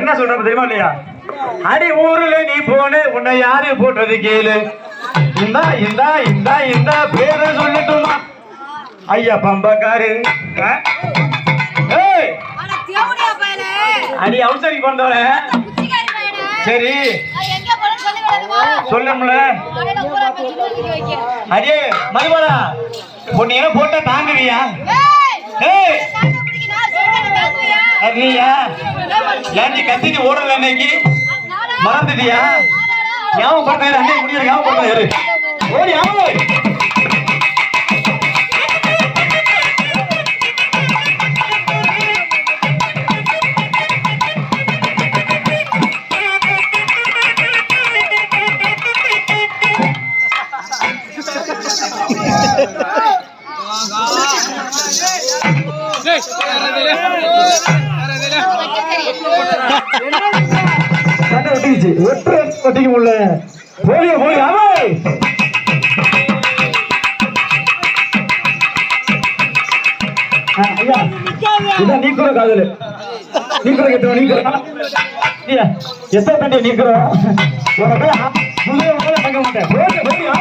என்ன சொல்ற தெரியுமா இல்லையா? அடி ஊர்ல நீ போன உன்னை யாரு போட்டது கேளு. இந்தா இந்தா இந்தா இந்த பேரை சொல்லட்டுமா? ஐயா பம்பக்காரு. அடி அவசரி கொண்டவர. சரி சொல்லணும்ல. அடியே மதுபாலா பொண்ணியா போட்டா தாங்குவியா? இல்லையா? ஏன்டி கத்திட்டு ஓடல இன்னைக்கு? மறந்துட்டியா? ஞாபகம் பண்ண அங்கே முடியாது. ஞாபகம் பண்ண ஓடி ஆமா. ஒட்டிக்க முடியல. போலிய போலிய ஐயா இதான் நீக்குற காதல். நீக்குற கேட்ட நீக்குற எத்த தண்டி நீக்குறோம். தங்க மாட்டேன். போலிய போலிய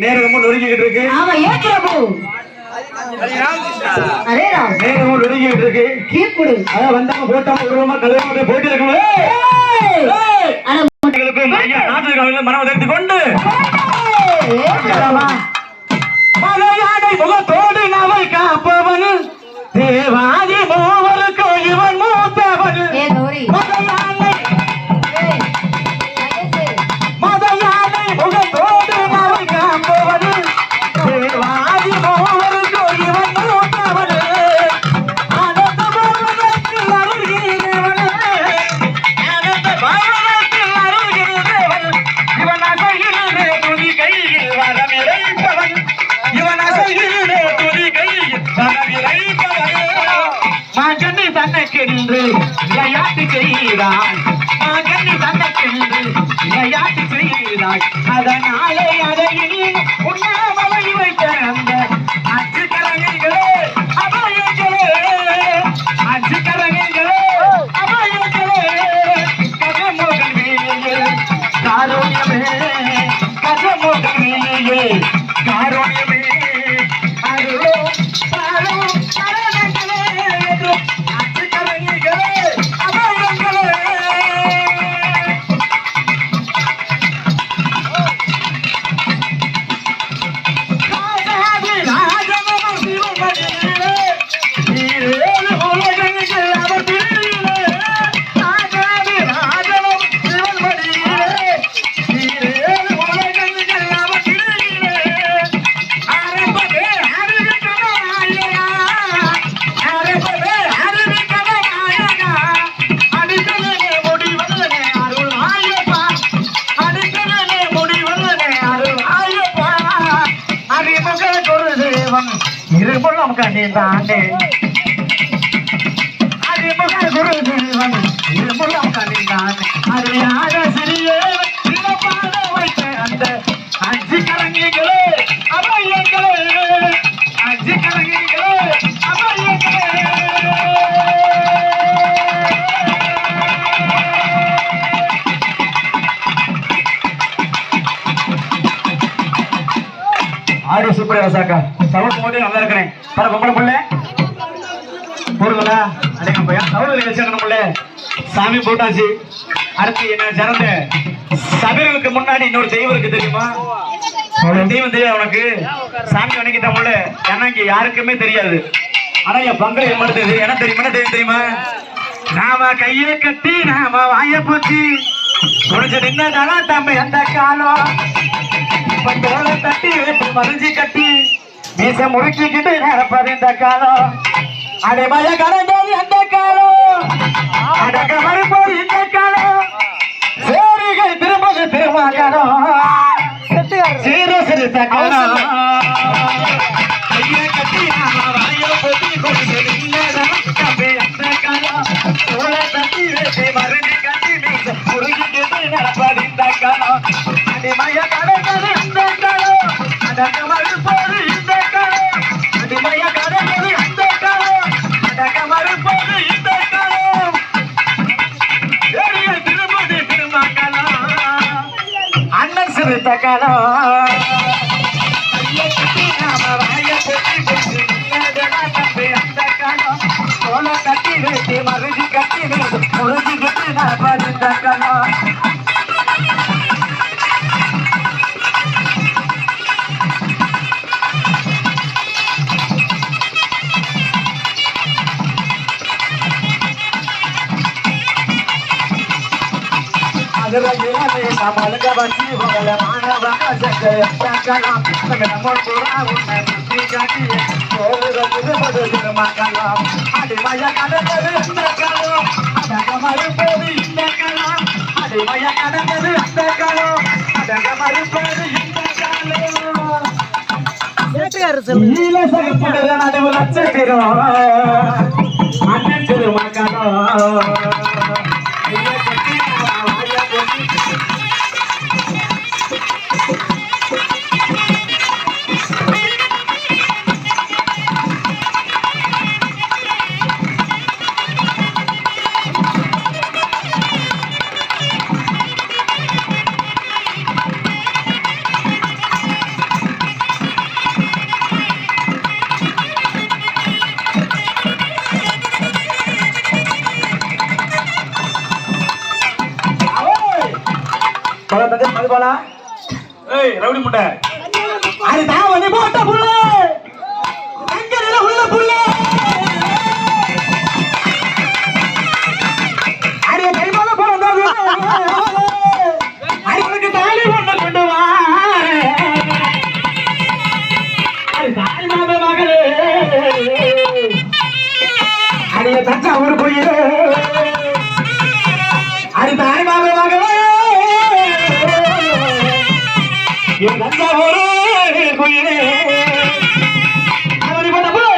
நேரம் நொறுங்கிட்டு இருக்கு. ஆமா ஏன் பிரபு? அரே ராம் நேரம் நொறுங்கிட்டு இருக்கு. கீப்புடு அத வந்தவங்க போட்டவங்க உருவமா கலவமா போயிட்டு இருக்கோம். அட உங்களுக்கு ஐயா நாட்டுக்காரங்க மனம் உதர்த்தி கொண்டு மலையாடை முகத்தோடு நாவை காப்பவன் தேவாதி மூவருக்கு இவன் மூத்தவன். மலையாடை முகத்தோடு நாவை காப்பவன் தேவாதி மூவருக்கு இவன் மூத்தவன். அனந்த பாவனத்தில் அருள்கிறவன் அனந்த பாவனத்தில் அருள்கிறவன் இவன் அசையிலே துதி கையில் வரமிழைப்பவன் இவன் அசையிலே துதி கையில் வரமிழைப்பவன். மகனி தனக்கென்று விளையாட்டு செய்கிறான் மகனி தனக்கென்று விளையாட்டு செய்கிறாய் அதனாலே அதையில் உண்ணாமலை வைத்த அந்த அச்சு கரங்களே அபயங்களே அச்சு கரங்களே அபயங்களே கஜமோகன் வேலையே காரோயமே கஜமோ தண்ணி தானே அறிமுக குரு தேவன் இருமுகம் தண்ணி தானே அறியாத சிறியே பாட வைத்த அந்த அஞ்சு கலங்கிகளே அவையங்களே அஞ்சு கலங்கிகளே அவையங்களே ஆடி சூப்பர் ரசாக்கா சவுண்ட் போட்டு நல்லா இருக்கிறேன் பர பொம்பளை புள்ள போடுங்களா அடைக்க போய் சவுண்ட் வச்சுக்கணும் புள்ள சாமி போட்டாச்சு அடுத்து என்ன சிறந்த சபைகளுக்கு முன்னாடி இன்னொரு தெய்வம் இருக்கு தெரியுமா தெய்வம் தெரியாது உனக்கு சாமி வணங்கிட்ட முள்ள ஏன்னா இங்க யாருக்குமே தெரியாது ஆனா என் பங்களை மறுத்தது என்ன தெரியுமா தெரியுமா நாம கையை கட்டி நாம வாய போச்சு குடிச்சு நின்னதானா தம்பி அந்த காலம் தோலை தட்டி மறைஞ்சி கட்டி மீச முறுக்கிக்கிட்டு நடப்பது இந்த காலம் அடைமய கடந்தது அந்த காலம் அடக்க மறுப்பது இந்த காலம் சேரிகள் திரும்பது திருமகனம் சீர சிறுத்த காலம் கையை கட்டி நாம வாய போட்டி குடிச்சு நின்னதானா தம்பி அந்த காலம் தோலை தட்டி மறைஞ்சி கட்டி மீச முறுக்கிக்கிட்டு நடப்பது இந்த காலம் அடிமய கடந்தது இந்த காலம் அடக்க மறுப்பது இந்த காலம் அடிமய கடந்தது இந்த காலம் அடக்க மறுப்பது இந்த காலம் திரும்பது திருமகனம் அண்ணன் சிறுத்த காலம் கட்டி வைத்து மருதி கட்டி முழுதி கட்டி நடப்பது காலம் கமலக பசி போகல மாணவ சக்கரம் நம்மோர் புறா உன்னை சுற்றி காட்டி திருமக்கலாம் அடிமய கடந்தது அந்த காலம் அடங்க மறுப்பது இந்த காலம் அடிமய கடந்தது அந்த காலம் அடங்க மறுப்பது இந்த காலம் நடுவு லட்சத்திரம் அண்ணன் திருமக்கலாம் மதுபாலா ஏய் ரவுடி முட்டை அது தான் வந்து போட்ட புள்ள எங்க நில உள்ள புள்ள அரிய கைமால போறதாது அரியனுக்கு தாலி ஒண்ணு கொண்டு வா அது தாலி மாத மகளே அரிய தச்சா ஒரு போய் அது தாலி மாத மகளே என் கஞ்சா ஒரு குயிலே அவனி பண்ண போய்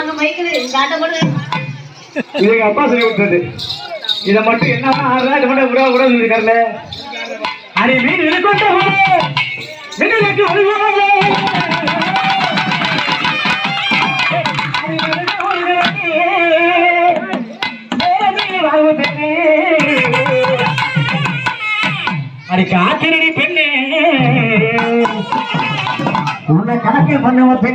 அங்க மைக்கில் இந்த ஆட்டம் போடு. இது எங்க அப்பா சொல்லி கொடுத்தது. இதை மட்டும் என்ன ஆடுறா இது மட்டும் விட விட சொல்லிருக்காருல்ல. அரை மீன் விழுக்கொண்ட மீனுக்கு ஒளிவாங்க. அடி காத்திரடி பெண்ணே உன்னை கணக்கு பண்ணுவ பெண்ணே.